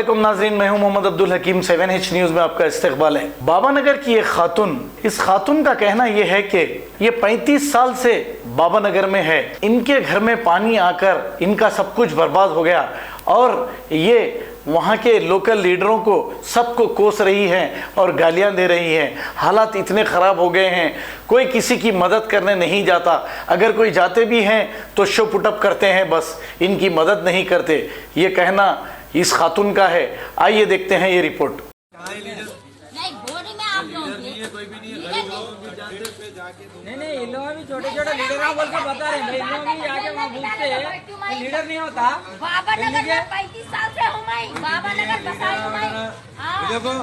अस्सलामुअलैकुम नाज़रीन, मैं हूं मोहम्मद अब्दुल हकीम। 7H न्यूज़ में आपका इस्तकबाल है। बाबानगर की एक खातून, इस खातून का कहना यह है कि ये 35 साल से बाबानगर में है। इनके घर में पानी आकर इनका सब कुछ बर्बाद हो गया और ये वहाँ के लोकल लीडरों को सबको कोस रही हैं और गालियाँ दे रही हैं। हालात इतने ख़राब हो गए हैं, कोई किसी की मदद करने नहीं जाता। अगर कोई जाते भी हैं तो शो पुटअप करते हैं, बस इनकी मदद नहीं करते। ये कहना इस खातून का है। आइए देखते हैं ये रिपोर्ट। नहीं इन लोगों भी छोटे छोटे लीडर बोल के बता रहे हैं। इन लोग भी जाके वहाँ पूछते हैं, लीडर नहीं होता। बाबानगर में 35 साल से हूँ मैं, बाबानगर बसाई हूँ मैं। देखो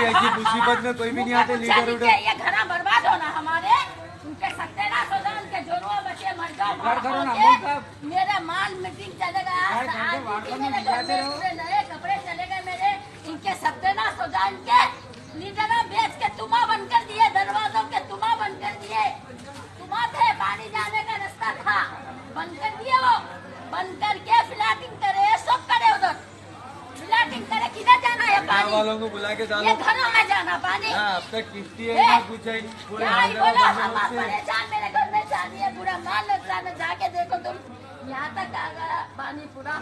ऐसी मुसीबत में कोई भी नहीं आते लीडर उधर। ये घर बर्बाद होना हमारे, उनके सत्यानाश हो जाए, उनके जोड़वा बच्चे मर जाओ, मेरा माल मीटिंग चलेगा, नए कपड़े चले गए मेरे, इनके सत्यानाश हो जाए। इनके लीडर बेच के तुमा बंद कर दिए, दरवाजों के तुमा बंद कर दिए। तुमा थे, पानी जाने का रास्ता था, बंद कर दिए। वो बंद करके फ्लैटिंग करे, सब करे, उधर फ्लैटिंग करे। किधर जाना है पानी? वालों को बुला के डालो, ये घरों में जाना पानी। अब तक किस्ती है ना कुछ है पूरे परेशान, मेरे घर में चांदी है, पूरा माल नुकसान है। जाके देखो तुम, यहाँ तक आ गया पानी पूरा।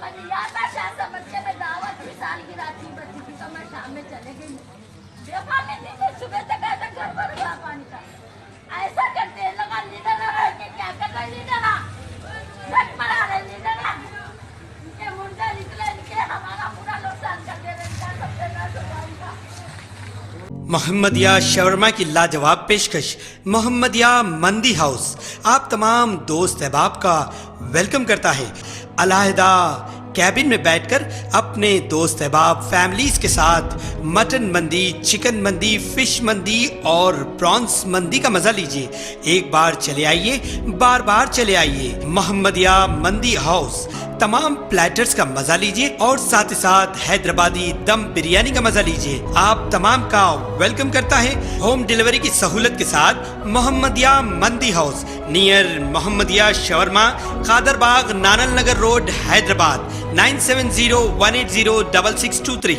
मैं यहाँ था शासन बच्चे में दावत थी, साल की रात की बच्ची थी, तो मैं शाम में चले गई। बेफामी थी, सुबह तक ऐसा घर भर गया पानी का। ऐसा करते हैं लोग, लीडर के क्या कर रहे लीडर, रट मरा रहे लीडर। इनके मुंडे निकले, इनके हमारा पूरा नुकसान कर दे रहे। इनका सबसे मोहम्मदिया शवरमा की लाजवाब पेशकश मोहम्मदिया मंदी हाउस आप तमाम दोस्त अहबाब का वेलकम करता है। अलहदा कैबिन में बैठकर अपने दोस्त अहबाब फैमिलीज के साथ मटन मंदी, चिकन मंदी, फिश मंदी और प्रॉन्स मंदी का मजा लीजिए। एक बार चले आइए, बार बार चले आइए। मोहम्मदिया मंदी हाउस तमाम प्लेटर्स का मजा लीजिए और साथ ही साथ हैदराबादी दम बिरयानी का मजा लीजिए। आप तमाम का वेलकम करता है होम डिलीवरी की सहूलत के साथ मोहम्मदिया मंदी house, near Mohammadia shawarma, Kadarbagh, नानल नगर रोड, हैदराबाद। 9701806623।